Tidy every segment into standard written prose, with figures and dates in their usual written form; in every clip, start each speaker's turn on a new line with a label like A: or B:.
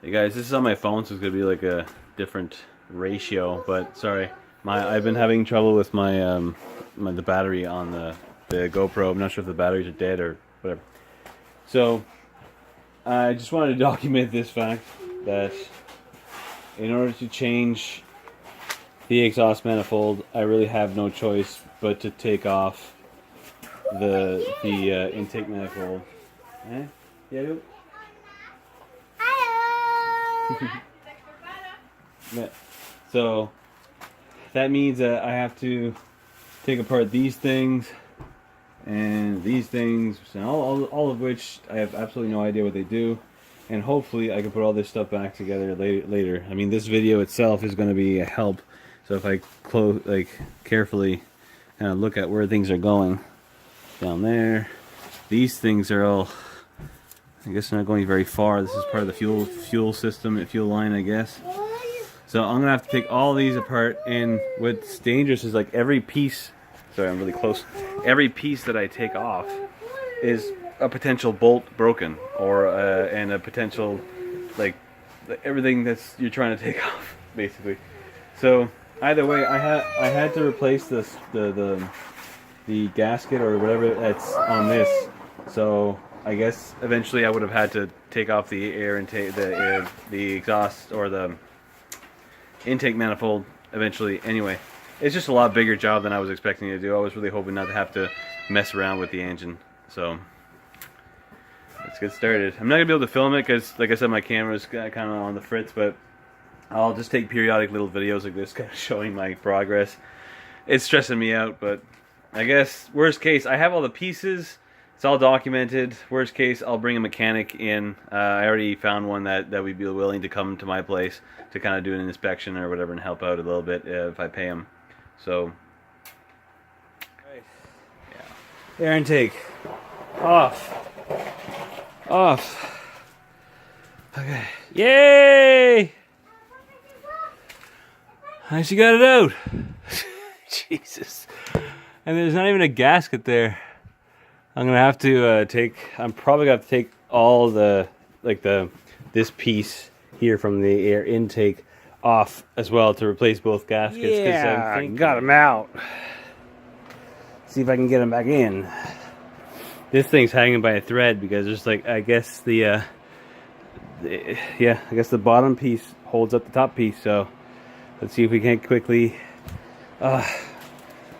A: Hey guys, this is on my phone, so it's gonna be like a different ratio. But sorry, I've been having trouble with my the battery on the GoPro. I'm not sure if the batteries are dead or whatever. So I just wanted to document this fact that in order to change the exhaust manifold, I really have no choice but to take off the intake manifold. Eh? Yeah. So that means that I have to take apart these things and these things, and all of which I have absolutely no idea what they do. And hopefully I can put all this stuff back together later. I mean, this video itself is going to be a help. So if I carefully kind of look at where things are going down there, these things are all, I guess, not going very far. This is part of the fuel system and fuel line, I guess. So I'm gonna have to take all these apart, and what's dangerous is like every piece, sorry I'm really close, every piece that I take off is a potential bolt broken, or and a potential, like, everything that's you're trying to take off, basically. So either way, I had to replace this the gasket or whatever that's on this. So I guess eventually I would have had to take off the air intake, the exhaust, or the intake manifold eventually. Anyway, it's just a lot bigger job than I was expecting to do. I was really hoping not to have to mess around with the engine. So let's get started. I'm not gonna be able to film it because, like I said, my camera's kind of on the fritz, but I'll just take periodic little videos like this, kind of showing my progress. It's stressing me out, but I guess worst case, I have all the pieces. It's all documented. Worst case, I'll bring a mechanic in. I already found one that would be willing to come to my place to kind of do an inspection or whatever and help out a little bit if I pay him. So, right. Yeah. Air intake off. Off. Okay. Yay! I actually got it out. Jesus. And there's not even a gasket there. I'm gonna have to I'm probably gonna have to take all this piece here from the air intake off as well to replace both gaskets.
B: Yeah, I got them out.
A: See if I can get them back in. This thing's hanging by a thread because there's I guess I guess the bottom piece holds up the top piece. So let's see if we can quickly. I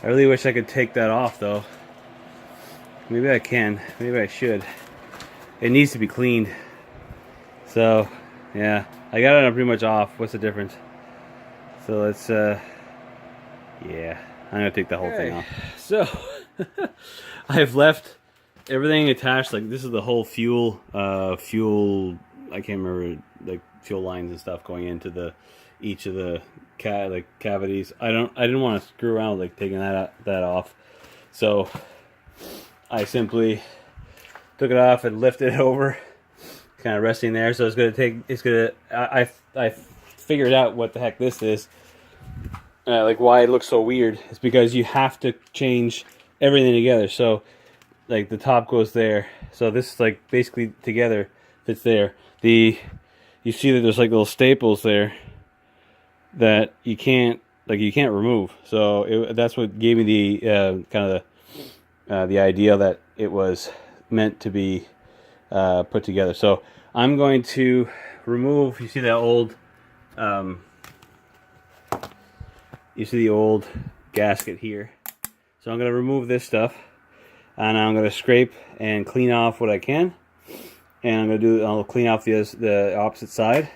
A: really wish I could take that off though. Maybe I can. Maybe I should. It needs to be cleaned. So, yeah. I got it pretty much off. What's the difference? So let's, yeah. I'm going to take the whole thing off. So, I've left everything attached. Like, this is the whole fuel, I can't remember, like, fuel lines and stuff going into each of the cavities. I didn't want to screw around with, taking that off. So I simply took it off and lifted it over, kind of resting there. So I figured out what the heck this is, like why it looks so weird. It's because you have to change everything together. So like the top goes there. So this is basically together fits there. You see that there's little staples there that you can't remove. So that's what gave me the kind of the idea that it was meant to be put together. So I'm going to remove, you see that old, you see the old gasket here. So I'm going to remove this stuff, and I'm going to scrape and clean off what I can. And I'll clean off the opposite side.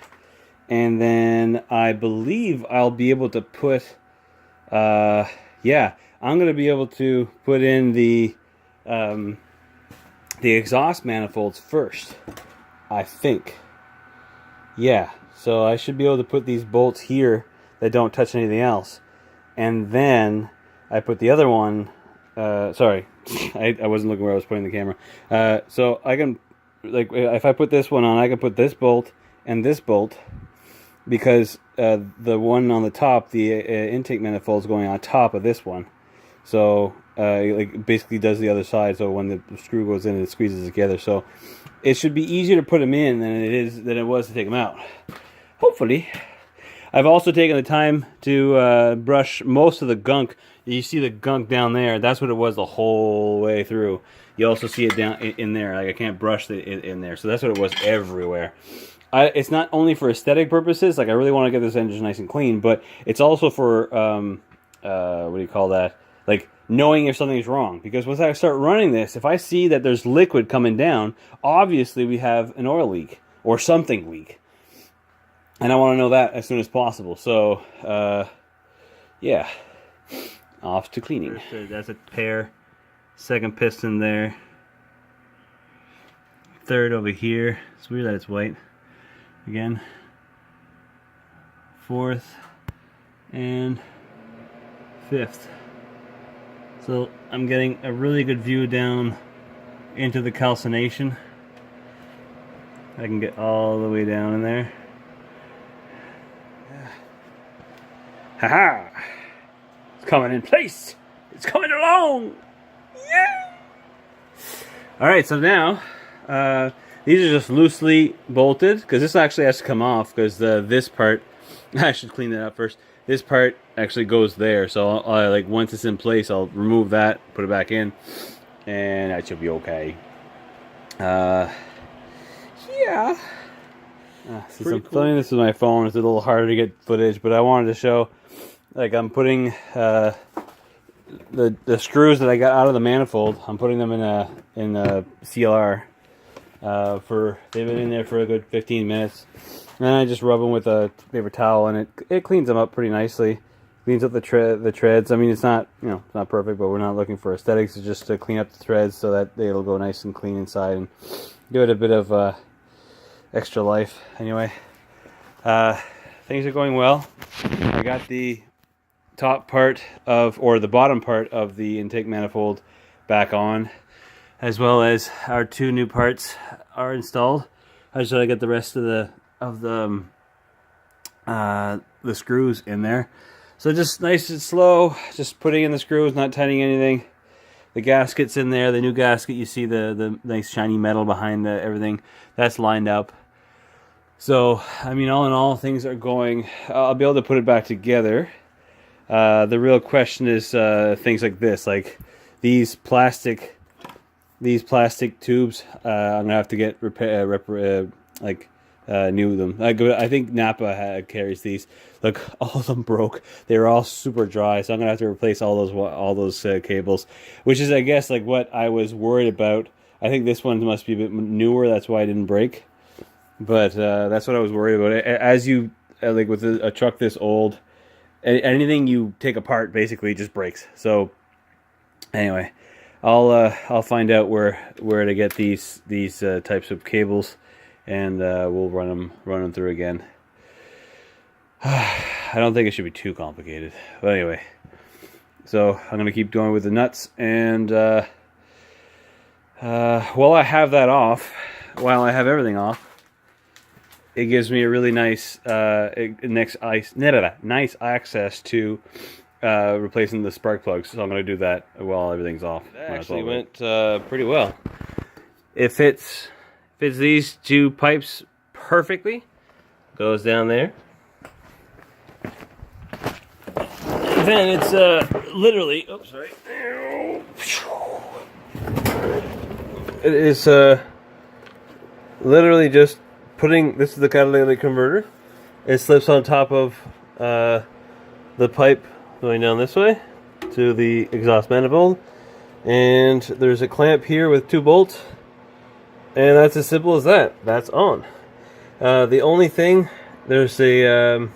A: And then I believe I'll be able to put, yeah, I'm going to be able to put in the exhaust manifolds first, I think. Yeah, so I should be able to put these bolts here that don't touch anything else. And then I put the other one, sorry, I wasn't looking where I was putting the camera. So I can, if I put this one on, I can put this bolt and this bolt, because the one on the top, the intake manifold, is going on top of this one. So like basically does the other side. So when the screw goes in, it squeezes together. So it should be easier to put them in than it was to take them out. Hopefully. I've also taken the time to brush most of the gunk. You see the gunk down there. That's what it was the whole way through. You also see it down in there. Like I can't brush it in there. So that's what it was everywhere. It's not only for aesthetic purposes. Like I really want to get this engine nice and clean, but it's also for what do you call that? Like knowing if something's wrong. Because once I start running this, if I see that there's liquid coming down, obviously we have an oil leak or something leak. And I want to know that as soon as possible. So, yeah. Off to cleaning. That's a pair. Second piston there. Third over here. It's weird that it's white. Again. Fourth. And fifth. So I'm getting a really good view down into the calcination. I can get all the way down in there. Haha! It's coming in place! It's coming along! Yeah! Alright, so now, these are just loosely bolted, because this actually has to come off, because this part, I should clean that up first, this part actually goes there, so like once it's in place, I'll remove that, put it back in, and that should be okay. Yeah. Since I'm filming this with my phone, it's a little harder to get footage, but I wanted to show, like I'm putting the screws that I got out of the manifold. I'm putting them in a CLR. They've been in there for a good 15 minutes, and I just rub them with a paper towel, and it cleans them up pretty nicely. Cleans up the treads. I mean, it's not it's not perfect, but we're not looking for aesthetics. It's just to clean up the threads so that it'll go nice and clean inside and give it a bit of extra life. Anyway, things are going well. I got the top part or the bottom part of the intake manifold back on, as well as our two new parts are installed. I just gotta get the rest of the screws in there. So just nice and slow, just putting in the screws, not tightening anything. The gasket's in there, the new gasket. You see the nice shiny metal behind everything. That's lined up. So, I mean, all in all, things are going. I'll be able to put it back together. The real question is things like this, like these plastic tubes. I'm gonna have to get new them. I think Napa carries these. Look, all of them broke. They were all super dry, so I'm gonna have to replace all those cables, which is, I guess, like what I was worried about. I think this one must be a bit newer. That's why it didn't break. But that's what I was worried about. As you like with a truck this old, anything you take apart basically just breaks. So anyway, I'll find out where to get these types of cables, and we'll run them through again. I don't think it should be too complicated. But anyway, so I'm gonna keep going with the nuts, and while I have that off, while I have everything off, it gives me a really nice nice access to replacing the spark plugs. So I'm going to do that while everything's off. That actually went pretty well. It fits these two pipes perfectly. Goes down there. And then it's literally, oops, sorry. It is literally just putting, this is the catalytic converter. It slips on top of the pipe going down this way to the exhaust manifold, and there's a clamp here with 2 bolts, and that's as simple as that. That's on. The only thing, there's a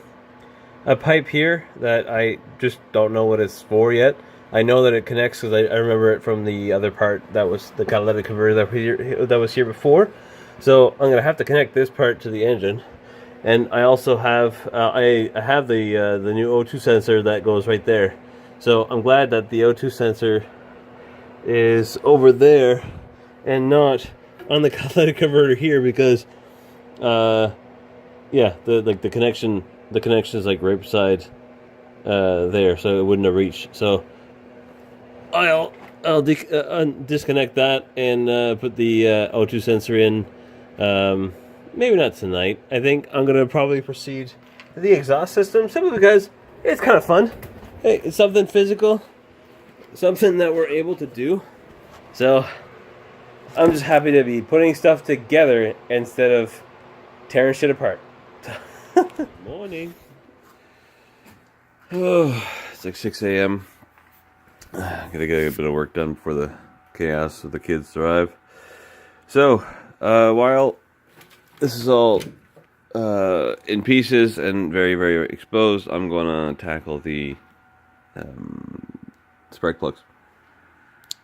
A: pipe here that I just don't know what it's for yet. I know that it connects because I remember it from the other part that was the catalytic converter that was here before. So I'm gonna have to connect this part to the engine, and I also have I have the new O2 sensor that goes right there. So I'm glad that the O2 sensor is over there and not on the catalytic converter here, because yeah, the connection is like right beside there, so it wouldn't have reached. So
C: I'll disconnect that and put the O2 sensor in. Maybe not tonight. I think I'm gonna probably proceed to the exhaust system simply because it's kind of fun. Hey, it's something physical, something that we're able to do. So I'm just happy to be putting stuff together instead of tearing shit apart. Morning. Oh, it's like 6 a.m. Gotta get a bit of work done before the chaos of the kids arrive. So, while this is all in pieces and very, very exposed, I'm going to tackle the spark plugs.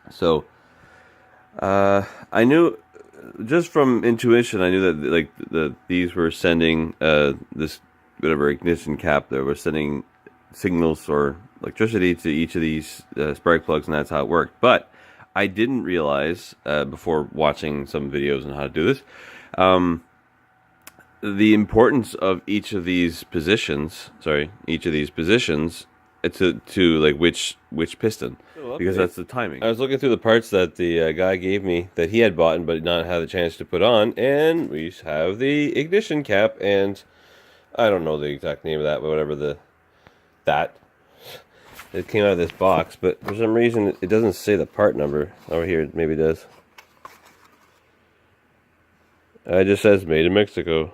C: So, I knew, just from intuition, I knew that these were sending this whatever ignition cap that was sending signals or electricity to each of these spark plugs, and that's how it worked. But I didn't realize before watching some videos on how to do this the importance of each of these positions. To like which piston, because that's the timing. I was looking through the parts that the guy gave me that he had bought but not had the chance to put on, and we have the ignition cap, and I don't know the exact name of that, but whatever it came out of this box, but for some reason it doesn't say the part number. Over here it maybe does. It just says made in Mexico.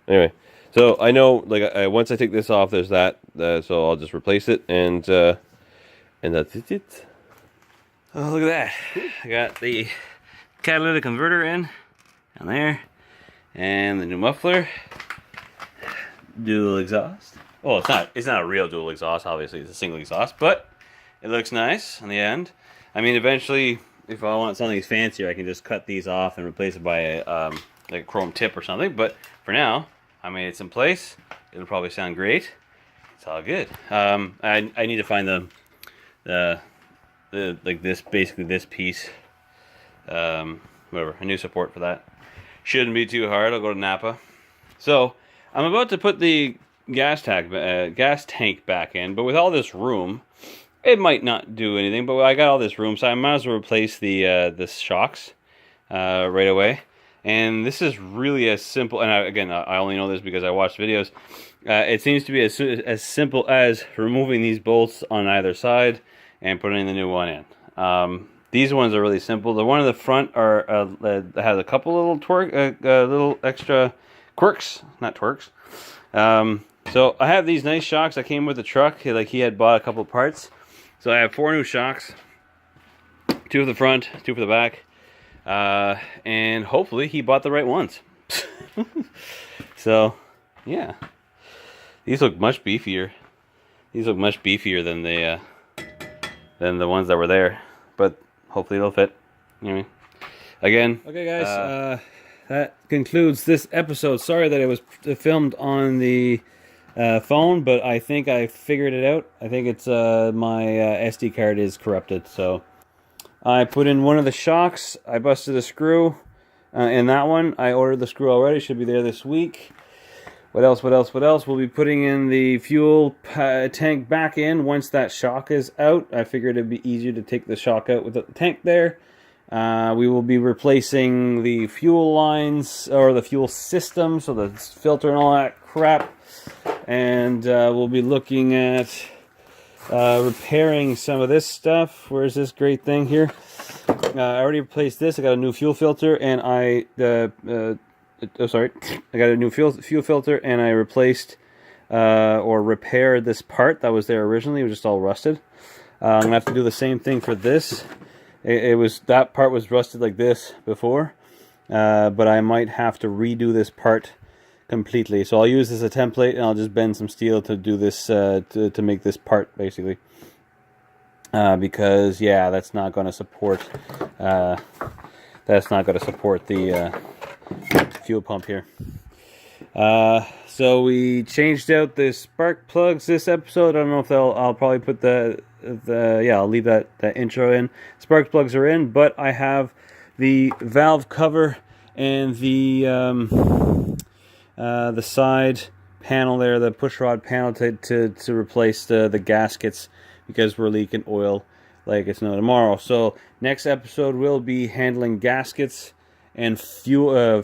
C: Anyway, so I know, once I take this off, there's that, so I'll just replace it, and that's it. Oh, look at that. I got the catalytic converter in, down there, and the new muffler. Dual exhaust. Well, it's not a real dual exhaust, obviously, it's a single exhaust, but it looks nice on the end. I mean, eventually, if I want something fancier, I can just cut these off and replace it by a chrome tip or something, but for now, I mean, it's in place. It'll probably sound great. It's all good. I need to find this piece, whatever, a new support for that. Shouldn't be too hard. I'll go to Napa. So I'm about to put the gas tank back in, but with all this room, it might not do anything. But I got all this room, so I might as well replace the shocks right away. And this is really as simple, and I only know this because I watched videos. It seems to be as simple as removing these bolts on either side and putting the new one in. These ones are really simple. The one in the front has a couple little extra quirks, not twerks. So I have these nice shocks that came with the truck. He had bought a couple parts. So I have 4 new shocks, 2 for the front, 2 for the back. And hopefully he bought the right ones. So, yeah. These look much beefier. These look much beefier than the ones that were there. But hopefully they'll fit. Anyway. Again. Okay, guys. That concludes this episode. Sorry that it was filmed on the phone, but I think I figured it out. I think it's my SD card is corrupted, so I put in one of the shocks. I busted a screw in that one. I ordered the screw already. Should be there this week. What else? We'll be putting in the fuel tank back in once that shock is out. I figured it'd be easier to take the shock out with the tank there. We will be replacing the fuel lines, or the fuel system, so the filter and all that crap. And we'll be looking at repairing some of this stuff. Where's this great thing here? I already replaced this. I got a new fuel filter, and I got a new fuel filter, and I replaced or repaired this part that was there originally. It was just all rusted. I'm gonna have to do the same thing for this. That part was rusted like this before, but I might have to redo this part completely. So I'll use this as a template, and I'll just bend some steel to do this to make this part basically. Because yeah, that's not going to support the fuel pump here. So we changed out the spark plugs this episode. I don't know if I'll probably put I'll leave that intro in. Spark plugs are in, but I have the valve cover and the side panel there, the push rod panel to replace the gaskets, because we're leaking oil
A: like it's no tomorrow. So next episode will be handling gaskets and fuel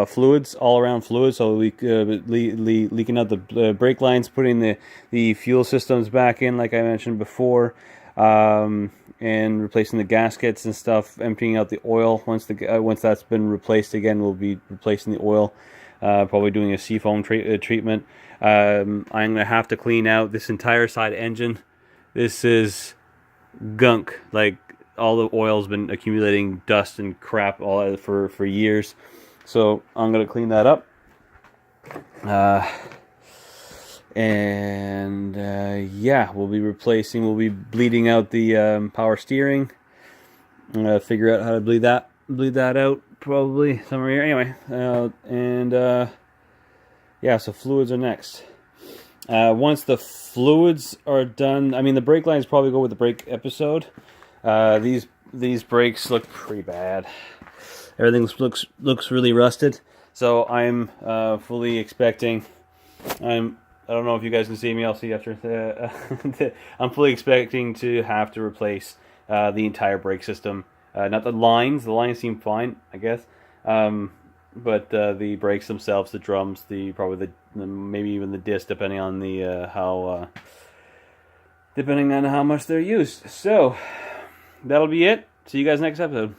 A: fluids, all around fluids. So we leaking out the brake lines, putting the fuel systems back in, like I mentioned before, and replacing the gaskets and stuff, emptying out the oil. Once that's been replaced again, we'll be replacing the oil. Probably doing a seafoam treatment. I'm gonna have to clean out this entire side engine. This is gunk. Like, all the oil's been accumulating dust and crap all for years. So I'm gonna clean that up. Yeah, we'll be bleeding out the power steering. I'm gonna figure out how to bleed that out, probably somewhere here. Anyway, yeah, so fluids are next. Once the fluids are done, I mean, the brake lines probably go with the brake episode. These brakes look pretty bad. Everything looks really rusted. So I'm fully expecting. I don't know if you guys can see me. I'll see you after. I'm fully expecting to have to replace the entire brake system. Not the lines. The lines seem fine, I guess. But the brakes themselves, the drums, probably maybe even the disc, depending on how much they're used. So that'll be it. See you guys next episode.